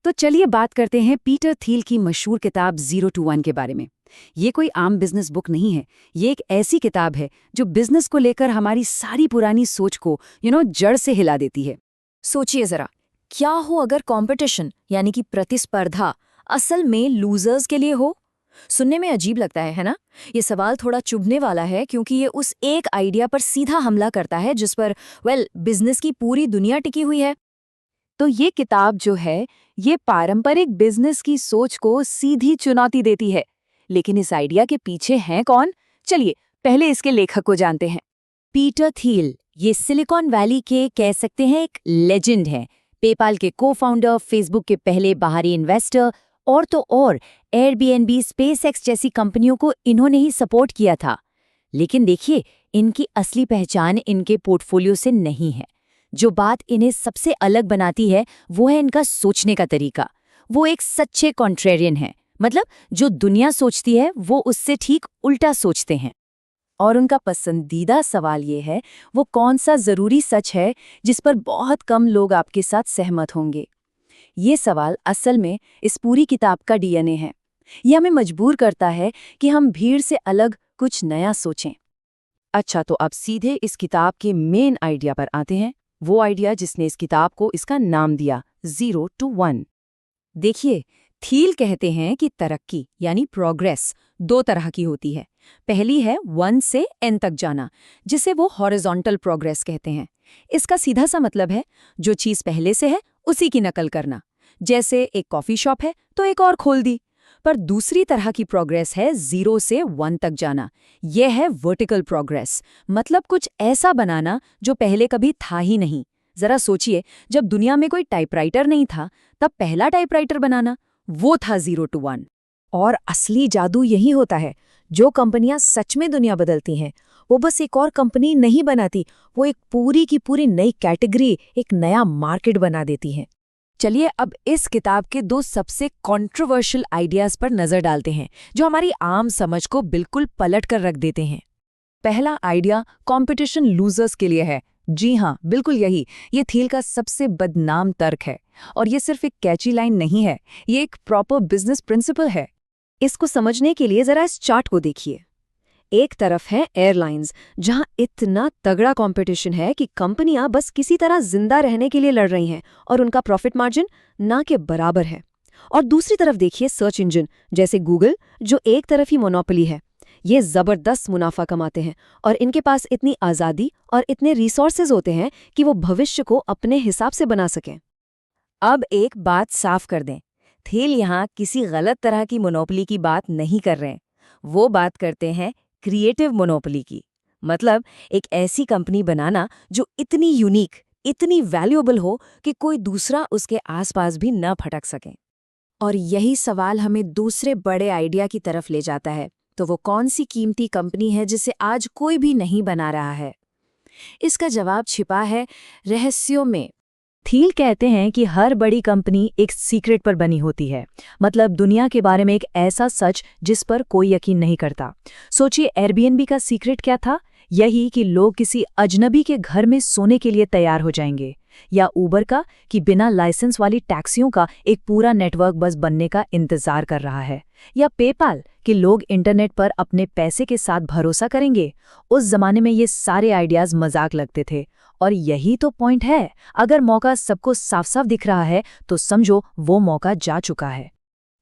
तो चलिए बात करते हैं पीटर थील की मशहूर किताब 0 to 1 के बारे में। ये कोई आम बिजनेस बुक नहीं है। ये एक ऐसी किताब है जो बिजनेस को लेकर हमारी सारी पुरानी सोच को जड़ से हिला देती है। सोचिए जरा, क्या हो अगर कंपटीशन यानी कि प्रतिस्पर्धा असल में लूजर्स के लिए हो? सुनने में अजीब लगता है ना? ये सवाल थोड़ा चुभने वाला है क्योंकि ये उस एक आइडिया पर सीधा हमला करता है जिस पर बिजनेस की पूरी दुनिया टिकी हुई है। तो ये किताब जो है, ये पारंपरिक बिजनेस की सोच को सीधी चुनौती देती है। लेकिन इस आइडिया के पीछे हैं कौन? चलिए पहले इसके लेखक को जानते हैं। पीटर थील ये सिलिकॉन वैली के कह सकते हैं एक लेजेंड है। पेपाल के को-फाउंडर, फेसबुक के पहले बाहरी इन्वेस्टर और तो और एयरबीएनबी, स्पेसएक्स जैसी कंपनियों को इन्होंने ही सपोर्ट किया था। लेकिन देखिए, इनकी असली पहचान इनके पोर्टफोलियो से नहीं है। जो बात इन्हें सबसे अलग बनाती है वो है इनका सोचने का तरीका। वो एक सच्चे कॉन्ट्रेरियन हैं, मतलब जो दुनिया सोचती है वो उससे ठीक उल्टा सोचते हैं। और उनका पसंदीदा सवाल ये है, वो कौन सा ज़रूरी सच है जिस पर बहुत कम लोग आपके साथ सहमत होंगे। ये सवाल असल में इस पूरी किताब का डीएनए है। ये हमें मजबूर करता है कि हम भीड़ से अलग कुछ नया सोचें। अच्छा, तो अब सीधे इस किताब के मेन आइडिया पर आते हैं। वो आइडिया जिसने इस किताब को इसका नाम दिया, 0 to 1। देखिए, थील कहते हैं कि तरक्की यानी प्रोग्रेस 2 तरह की होती है। पहली है 1 से n तक जाना, जिसे वो हॉरिजॉन्टल प्रोग्रेस कहते हैं। इसका सीधा सा मतलब है जो चीज़ पहले से है उसी की नकल करना। जैसे एक कॉफ़ी शॉप है तो एक और खोल दी। पर दूसरी तरह की प्रोग्रेस है 0 से 1 तक जाना। यह है वर्टिकल प्रोग्रेस, मतलब कुछ ऐसा बनाना जो पहले कभी था ही नहीं। जरा सोचिए, जब दुनिया में कोई टाइपराइटर नहीं था तब पहला टाइपराइटर बनाना, वो था 0 to 1। और असली जादू यही होता है। जो कंपनियां सच में दुनिया बदलती हैं, वो बस एक और कंपनी नहीं बनाती, वो एक पूरी की पूरी नई कैटेगरी, एक नया मार्केट बना देती हैं। चलिए अब इस किताब के 2 सबसे कंट्रोवर्शियल आइडियाज पर नजर डालते हैं, जो हमारी आम समझ को बिल्कुल पलट कर रख देते हैं। पहला आइडिया कंपटीशन लूजर्स के लिए है। जी हाँ, बिल्कुल यही। ये थील का सबसे बदनाम तर्क है। और ये सिर्फ एक कैची लाइन नहीं है, ये एक प्रॉपर बिजनेस प्रिंसिपल है। इसको समझने के लिए जरा इस चार्ट को देखिए। एक तरफ है एयरलाइंस, जहां इतना तगड़ा कंपटीशन है कि कंपनियां बस किसी तरह जिंदा रहने के लिए लड़ रही हैं और उनका प्रॉफिट मार्जिन ना के बराबर है। और दूसरी तरफ देखिए सर्च इंजन जैसे गूगल, जो एक तरफ ही मोनोपोली है। ये जबरदस्त मुनाफा कमाते हैं और इनके पास इतनी आज़ादी और इतने रिसोर्सेज होते हैं कि वो भविष्य को अपने हिसाब से बना सकें। अब एक बात साफ कर दें, थील यहाँ किसी गलत तरह की मोनोपोली की बात नहीं कर रहे हैं। वो बात करते हैं क्रिएटिव मोनोपोली की। मतलब एक ऐसी कंपनी बनाना जो इतनी यूनिक, इतनी वैल्यूएबल हो कि कोई दूसरा उसके आसपास भी न फटक सके। और यही सवाल हमें दूसरे बड़े आइडिया की तरफ ले जाता है। तो वो कौन सी कीमती कंपनी है जिसे आज कोई भी नहीं बना रहा है? इसका जवाब छिपा है रहस्यों में। थील कहते हैं कि हर बड़ी कंपनी एक सीक्रेट पर बनी होती है, मतलब दुनिया के बारे में एक ऐसा सच जिस पर कोई यकीन नहीं करता। सोचिए, एयरबीएनबी का सीक्रेट क्या था? यही कि लोग किसी अजनबी के घर में सोने के लिए तैयार हो जाएंगे। या ऊबर का कि बिना लाइसेंस वाली टैक्सियों का एक पूरा नेटवर्क बस बनने का इंतजार कर रहा है। या पेपाल कि लोग इंटरनेट पर अपने पैसे के साथ भरोसा करेंगे। उस जमाने में ये सारे आइडियाज मजाक लगते थे। और यही तो पॉइंट है, अगर मौका सबको साफ साफ दिख रहा है तो समझो वो मौका जा चुका है।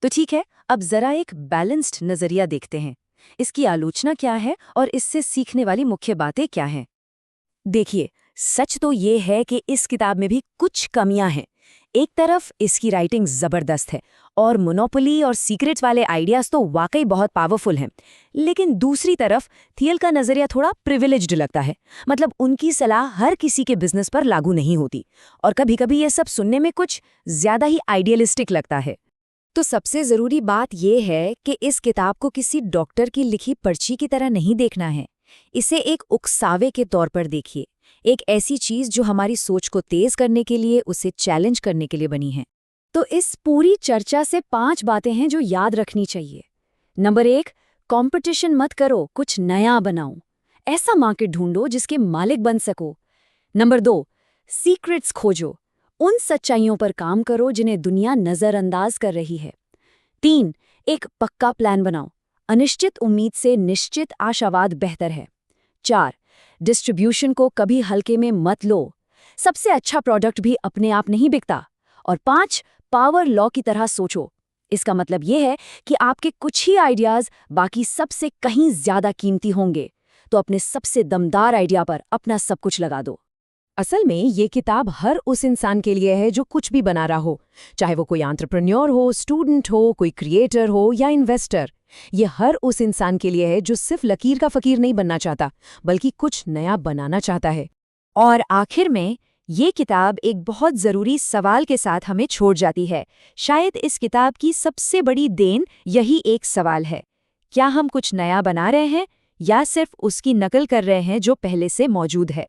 तो ठीक है, अब जरा एक बैलेंस्ड नजरिया देखते हैं। इसकी आलोचना क्या है और इससे सीखने वाली मुख्य बातें क्या हैं? देखिए, सच तो ये है कि इस किताब में भी कुछ कमियां हैं। एक तरफ इसकी राइटिंग जबरदस्त है और मोनोपोली और सीक्रेट्स वाले आइडियाज तो वाकई बहुत पावरफुल हैं। लेकिन दूसरी तरफ थील का नजरिया थोड़ा प्रिविलेज्ड लगता है। मतलब उनकी सलाह हर किसी के बिजनेस पर लागू नहीं होती और कभी-कभी ये सब सुनने में कुछ ज्यादा ही आइडियलिस्टिक लगता है। तो सबसे जरूरी बात यह है कि इस किताब को किसी डॉक्टर की लिखी पर्ची की तरह नहीं देखना है। इसे एक उकसावे के तौर पर देखिए, एक ऐसी चीज जो हमारी सोच को तेज करने के लिए, उसे चैलेंज करने के लिए बनी है। तो इस पूरी चर्चा से 5 बातें हैं जो याद रखनी चाहिए। नंबर 1, कंपटीशन मत करो, कुछ नया बनाओ। ऐसा मार्केट ढूंढो जिसके मालिक बन सको। नंबर 2, सीक्रेट्स खोजो, उन सच्चाइयों पर काम करो जिन्हें दुनिया नज़रअंदाज कर रही है। 3. एक पक्का प्लान बनाओ। अनिश्चित उम्मीद से निश्चित आशावाद बेहतर है। 4. डिस्ट्रीब्यूशन को कभी हल्के में मत लो। सबसे अच्छा प्रोडक्ट भी अपने आप नहीं बिकता। और 5. पावर लॉ की तरह सोचो। इसका मतलब ये है कि आपके कुछ ही आइडियाज बाकी सबसे कहीं ज्यादा कीमती होंगे, तो अपने सबसे दमदार आइडिया पर अपना सब कुछ लगा दो। असल में ये किताब हर उस इंसान के लिए है जो कुछ भी बना रहा हो, चाहे वो कोई एंटरप्रेन्योर हो, स्टूडेंट हो, कोई क्रिएटर हो या इन्वेस्टर। ये हर उस इंसान के लिए है जो सिर्फ लकीर का फकीर नहीं बनना चाहता, बल्कि कुछ नया बनाना चाहता है। और आखिर में ये किताब एक बहुत ज़रूरी सवाल के साथ हमें छोड़ जाती है। शायद इस किताब की सबसे बड़ी देन यही एक सवाल है, क्या हम कुछ नया बना रहे हैं या सिर्फ उसकी नकल कर रहे हैं जो पहले से मौजूद है।